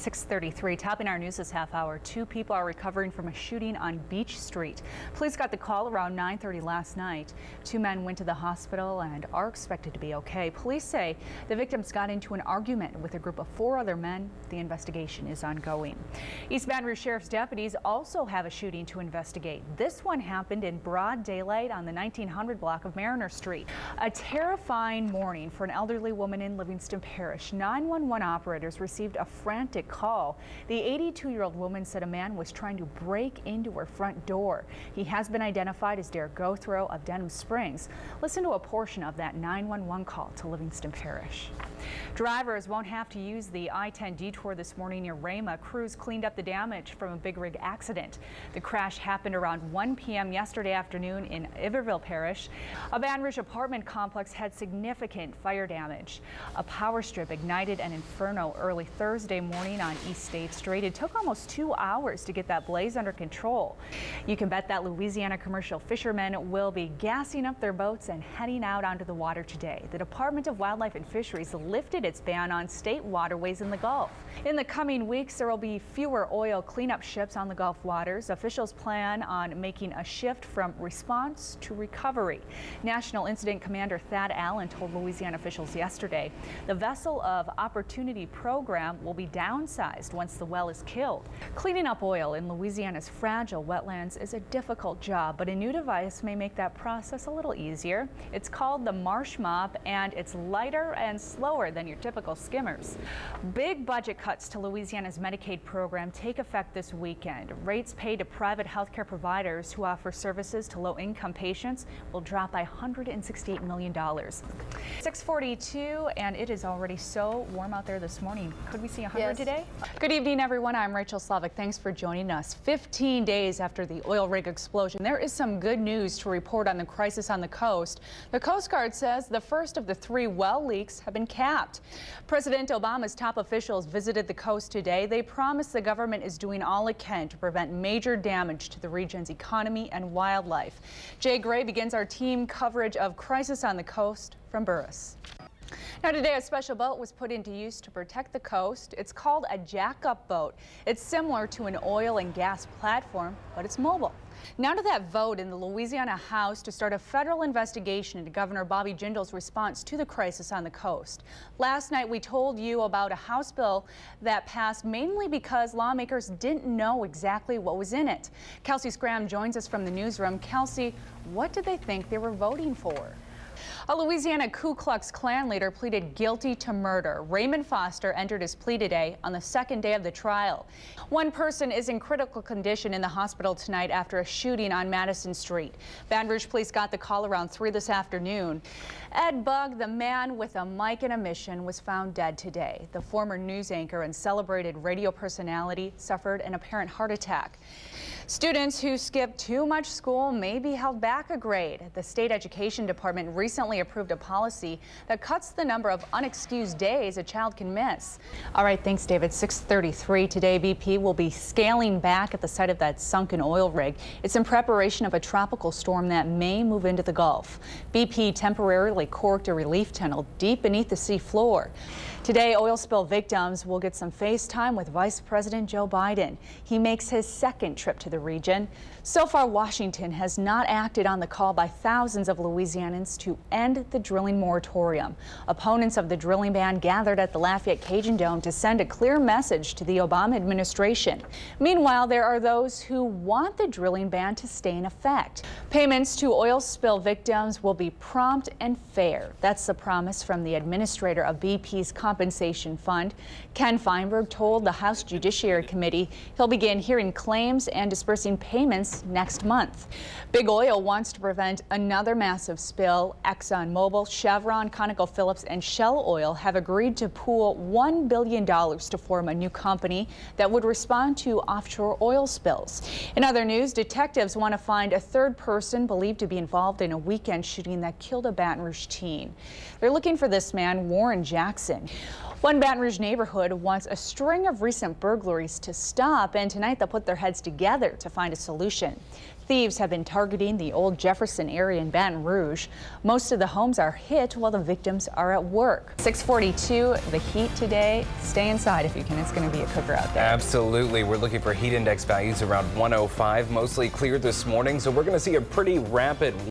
6:33, topping our news this half hour. 2 people are recovering from a shooting on Beach Street. Police got the call around 9:30 last night. 2 men went to the hospital and are expected to be okay. Police say the victims got into an argument with a group of 4 other men. The investigation is ongoing. East Baton Rouge Sheriff's deputies also have a shooting to investigate. This one happened in broad daylight on the 1900 block of Mariner Street. A terrifying morning for an elderly woman in Livingston Parish. 911 operators received a frantic call. The 82-year-old woman said a man was trying to break into her front door. He has been identified as Derek Gothrow of Denham Springs. Listen to a portion of that 911 call to Livingston Parish. Drivers won't have to use the I-10 detour this morning near Rama. Crews cleaned up the damage from a big rig accident. The crash happened around 1 p.m. yesterday afternoon in Iberville Parish. A Baton Rouge apartment complex had significant fire damage. A power strip ignited an inferno early Thursday morning on East State Street. It took almost 2 hours to get that blaze under control. You can bet that Louisiana commercial fishermen will be gassing up their boats and heading out onto the water today. The Department of Wildlife and Fisheries lifted its ban on state waterways in the Gulf. In the coming weeks, there will be fewer oil cleanup ships on the Gulf waters. Officials plan on making a shift from response to recovery. National Incident Commander Thad Allen told Louisiana officials yesterday the Vessel of Opportunity program will be downsized once the well is killed. Cleaning up oil in Louisiana's fragile wetlands is a difficult job, but a new device may make that process a little easier. It's called the Marsh Mop, and it's lighter and slower than your typical skimmers. Big budget cuts to Louisiana's Medicaid program take effect this weekend. Rates paid to private healthcare providers who offer services to low-income patients will drop by $168 million. 6:42, and it is already so warm out there this morning. Could we see 100 today? Good evening, everyone. I'm Rachel Slavik. Thanks for joining us. 15 days after the oil rig explosion, there is some good news to report on the crisis on the coast. The Coast Guard says the first of the 3 well leaks have been capped. President Obama's top officials visited the coast today. They promised the government is doing all it can to prevent major damage to the region's economy and wildlife. Jay Gray begins our team coverage of crisis on the coast from Burris. Now today, a special boat was put into use to protect the coast. It's called a jack-up boat. It's similar to an oil and gas platform, but it's mobile. Now to that vote in the Louisiana House to start a federal investigation into Governor Bobby Jindal's response to the crisis on the coast. Last night, we told you about a House bill that passed mainly because lawmakers didn't know exactly what was in it. Kelsey Scram joins us from the newsroom. Kelsey, what did they think they were voting for? A Louisiana Ku Klux Klan leader pleaded guilty to murder. Raymond Foster entered his plea today on the 2nd day of the trial. One person is in critical condition in the hospital tonight after a shooting on Madison Street. Baton Rouge police got the call around 3 this afternoon. Ed Bugg, the man with a mic and a mission, was found dead today. The former news anchor and celebrated radio personality suffered an apparent heart attack. Students who skip too much school may be held back a grade. The state education department recently approved a policy that cuts the number of unexcused days a child can miss. All right, thanks, David. 6:33 today, BP will be scaling back at the site of that sunken oil rig. It's in preparation of a tropical storm that may move into the Gulf. BP temporarily corked a relief tunnel deep beneath the sea floor. Today, oil spill victims will get some face time with Vice President Joe Biden. He makes his 2nd trip to the region. So far, Washington has not acted on the call by thousands of Louisianans to end the drilling moratorium. Opponents of the drilling ban gathered at the Lafayette Cajun Dome to send a clear message to the Obama administration. Meanwhile, there are those who want the drilling ban to stay in effect. Payments to oil spill victims will be prompt and fair. That's the promise from the administrator of BP's Compensation Fund. Ken Feinberg told the House Judiciary Committee he'll begin hearing claims and dispersing payments next month. Big Oil wants to prevent another massive spill. ExxonMobil, Chevron, ConocoPhillips, and Shell Oil have agreed to pool $1 billion to form a new company that would respond to offshore oil spills. In other news, detectives want to find a 3rd person believed to be involved in a weekend shooting that killed a Baton Rouge teen. They're looking for this man, Warren Jackson. One Baton Rouge neighborhood wants a string of recent burglaries to stop, and tonight they'll put their heads together to find a solution. Thieves have been targeting the old Jefferson area in Baton Rouge. Most of the homes are hit while the victims are at work. 642, the heat today. Stay inside if you can. It's going to be a cooker out there. Absolutely. We're looking for heat index values around 105, mostly clear this morning. So we're going to see a pretty rapid